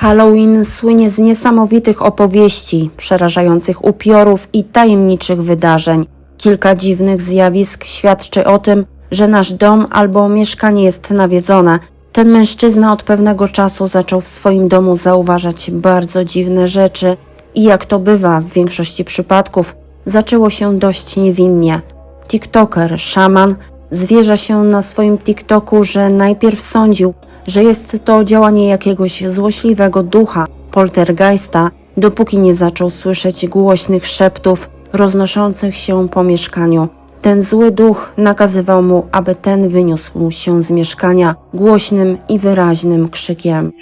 Halloween słynie z niesamowitych opowieści, przerażających upiorów i tajemniczych wydarzeń. Kilka dziwnych zjawisk świadczy o tym, że nasz dom albo mieszkanie jest nawiedzone. Ten mężczyzna od pewnego czasu zaczął w swoim domu zauważać bardzo dziwne rzeczy i jak to bywa w większości przypadków, zaczęło się dość niewinnie. TikToker Szaman zwierza się na swoim TikToku, że najpierw sądził, że jest to działanie jakiegoś złośliwego ducha, poltergeista, dopóki nie zaczął słyszeć głośnych szeptów roznoszących się po mieszkaniu. Ten zły duch nakazywał mu, aby ten wyniósł się z mieszkania głośnym i wyraźnym krzykiem.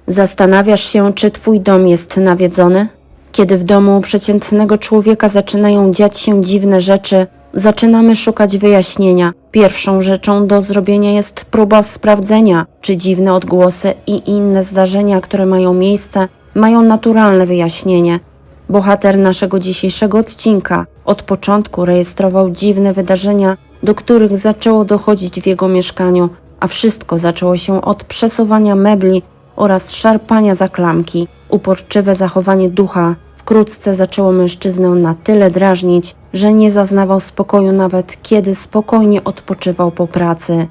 Zastanawiasz się, czy twój dom jest nawiedzony? Kiedy w domu przeciętnego człowieka zaczynają dziać się dziwne rzeczy, zaczynamy szukać wyjaśnienia. Pierwszą rzeczą do zrobienia jest próba sprawdzenia, czy dziwne odgłosy i inne zdarzenia, które mają miejsce, mają naturalne wyjaśnienie. Bohater naszego dzisiejszego odcinka od początku rejestrował dziwne wydarzenia, do których zaczęło dochodzić w jego mieszkaniu, a wszystko zaczęło się od przesuwania mebli oraz szarpania za klamki. Uporczywe zachowanie ducha wkrótce zaczęło mężczyznę na tyle drażnić, że nie zaznawał spokoju nawet kiedy spokojnie odpoczywał po pracy.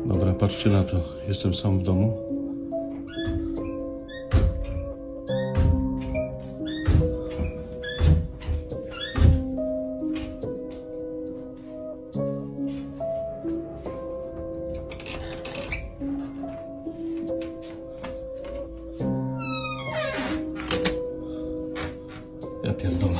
Dobra, patrzcie na to. Jestem sam w domu. Ja pierdolę.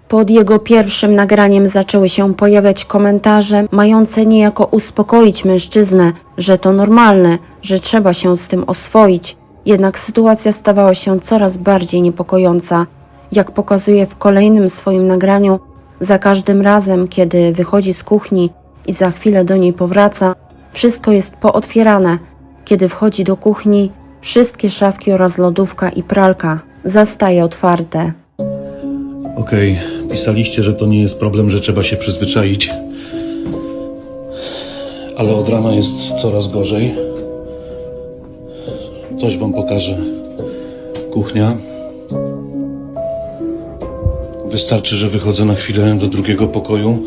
Pod jego pierwszym nagraniem zaczęły się pojawiać komentarze mające niejako uspokoić mężczyznę, że to normalne, że trzeba się z tym oswoić. Jednak sytuacja stawała się coraz bardziej niepokojąca. Jak pokazuje w kolejnym swoim nagraniu, za każdym razem, kiedy wychodzi z kuchni i za chwilę do niej powraca, wszystko jest pootwierane. Kiedy wchodzi do kuchni, wszystkie szafki oraz lodówka i pralka zastaje otwarte. Okej, pisaliście, że to nie jest problem, że trzeba się przyzwyczaić. Ale od rana jest coraz gorzej. Coś wam pokażę. Kuchnia. Wystarczy, że wychodzę na chwilę do drugiego pokoju.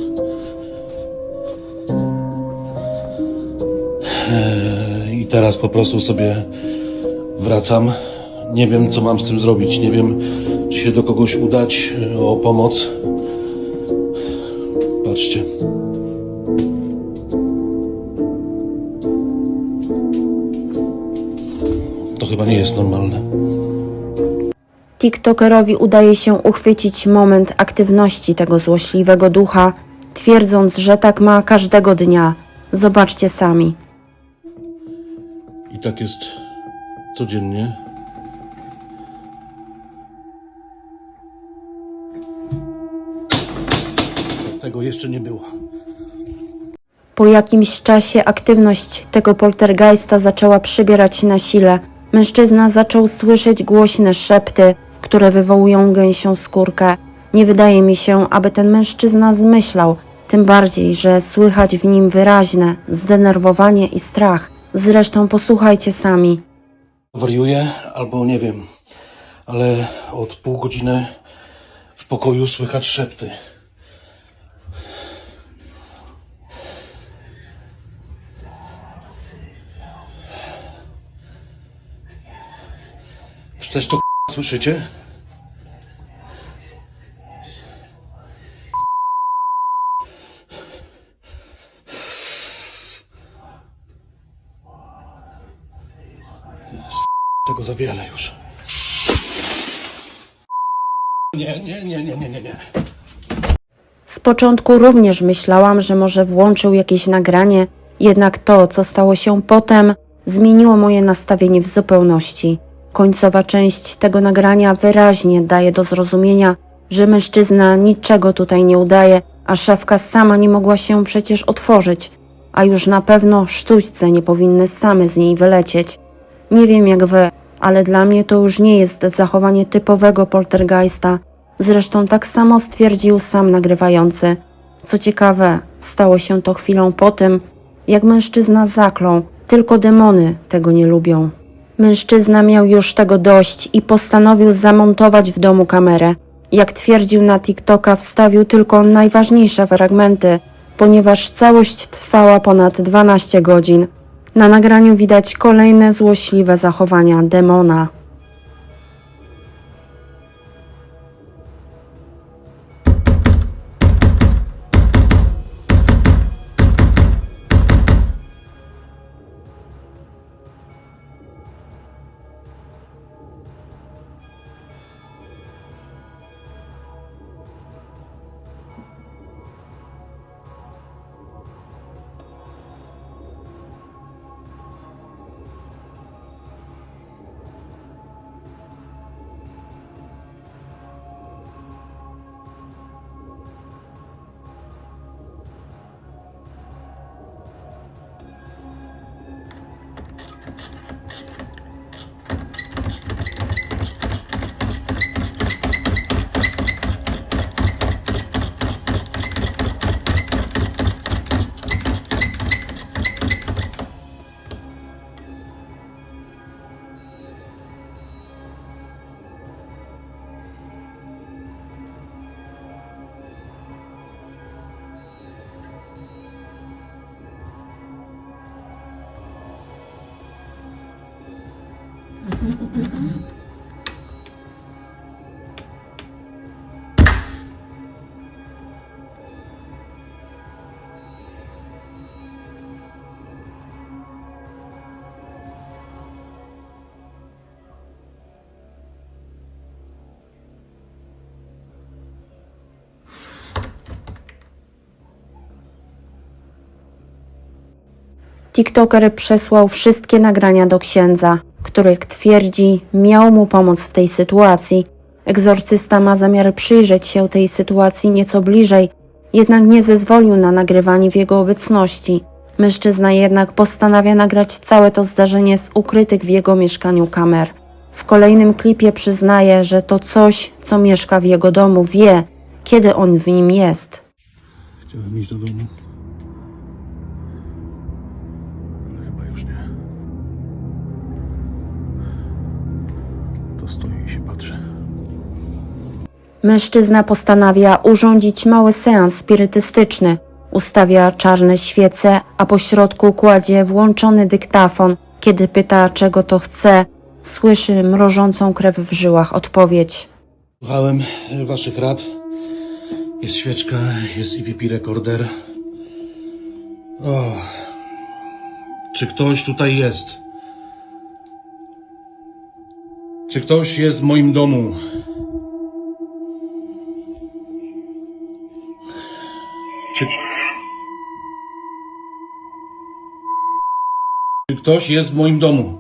I teraz po prostu sobie wracam. Nie wiem, co mam z tym zrobić. Nie wiem, czy się do kogoś udać o pomoc. Patrzcie. To chyba nie jest normalne. TikTokerowi udaje się uchwycić moment aktywności tego złośliwego ducha, twierdząc, że tak ma każdego dnia. Zobaczcie sami. I tak jest codziennie. Tego jeszcze nie było. Po jakimś czasie aktywność tego poltergeista zaczęła przybierać na sile. Mężczyzna zaczął słyszeć głośne szepty, które wywołują gęsią skórkę. Nie wydaje mi się, aby ten mężczyzna zmyślał, tym bardziej, że słychać w nim wyraźne zdenerwowanie i strach. Zresztą posłuchajcie sami. Wariuję, albo nie wiem, ale od pół godziny w pokoju słychać szepty. Też to słyszycie? Tego za wiele już. Nie. Z początku również myślałam, że może włączył jakieś nagranie, jednak to, co stało się potem, zmieniło moje nastawienie w zupełności. Końcowa część tego nagrania wyraźnie daje do zrozumienia, że mężczyzna niczego tutaj nie udaje, a szafka sama nie mogła się przecież otworzyć, a już na pewno sztućce nie powinny same z niej wylecieć. Nie wiem jak wy, ale dla mnie to już nie jest zachowanie typowego poltergeista. Zresztą tak samo stwierdził sam nagrywający. Co ciekawe, stało się to chwilą po tym, jak mężczyzna zaklął. Tylko demony tego nie lubią. Mężczyzna miał już tego dość i postanowił zamontować w domu kamerę. Jak twierdził na TikToka, wstawił tylko najważniejsze fragmenty, ponieważ całość trwała ponad 12 godzin. Na nagraniu widać kolejne złośliwe zachowania demona. TikToker przesłał wszystkie nagrania do księdza, który, jak twierdzi, miał mu pomóc w tej sytuacji. Egzorcysta ma zamiar przyjrzeć się tej sytuacji nieco bliżej, jednak nie zezwolił na nagrywanie w jego obecności. Mężczyzna jednak postanawia nagrać całe to zdarzenie z ukrytych w jego mieszkaniu kamer. W kolejnym klipie przyznaje, że to coś, co mieszka w jego domu, wie, kiedy on w nim jest. Chciałem iść do domu. Ale chyba już nie. To stoi i się patrzy. Mężczyzna postanawia urządzić mały seans spirytystyczny. Ustawia czarne świece, a po środku kładzie włączony dyktafon. Kiedy pyta, czego to chce, słyszy mrożącą krew w żyłach odpowiedź. Słuchałem waszych rad. Jest świeczka, jest EVP recorder. O. Czy ktoś tutaj jest? Czy ktoś jest w moim domu? Czy ktoś jest w moim domu?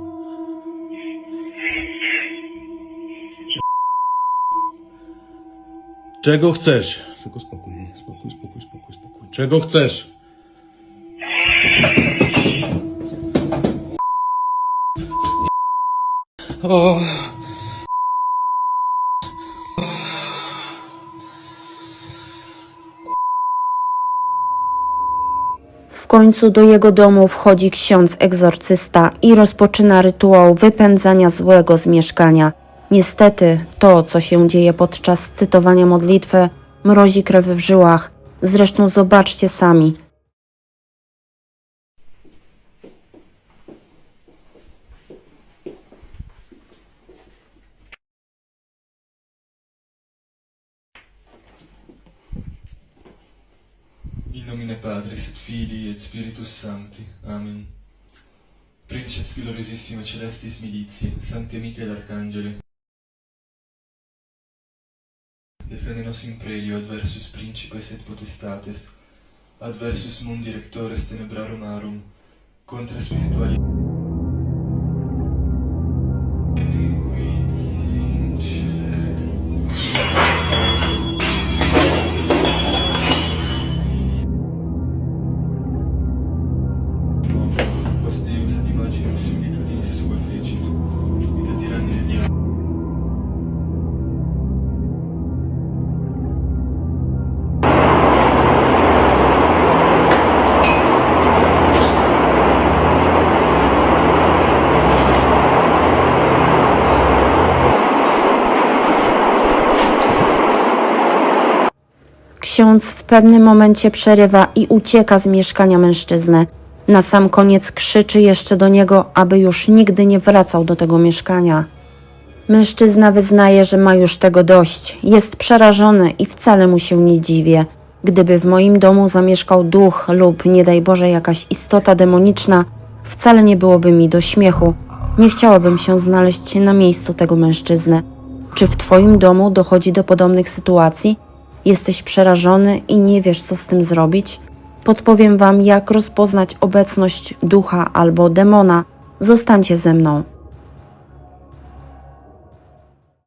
Czego chcesz? Tylko spokój, spokój. Czego chcesz? O. W końcu do jego domu wchodzi ksiądz egzorcysta i rozpoczyna rytuał wypędzania złego z mieszkania. Niestety, to, co się dzieje podczas cytowania modlitwy, mrozi krew w żyłach. Zresztą zobaczcie sami. In nomine Patris et Filii et Spiritus Sancti. Amen. Princeps gloriosissima celestis militiae, Sancti Michael Arcangeli, defende nos in prelio adversus principes et potestates, adversus mundi rectores tenebrarum arum, contra spirituali in celestis. Quas Deus ad imaginem similitudinis sua fecit, et ad Ksiądz w pewnym momencie przerywa i ucieka z mieszkania mężczyzny. Na sam koniec krzyczy jeszcze do niego, aby już nigdy nie wracał do tego mieszkania. Mężczyzna wyznaje, że ma już tego dość. Jest przerażony i wcale mu się nie dziwię. Gdyby w moim domu zamieszkał duch lub, nie daj Boże, jakaś istota demoniczna, wcale nie byłoby mi do śmiechu. Nie chciałabym się znaleźć na miejscu tego mężczyzny. Czy w twoim domu dochodzi do podobnych sytuacji? Jesteś przerażony i nie wiesz, co z tym zrobić? Podpowiem wam, jak rozpoznać obecność ducha albo demona. Zostańcie ze mną.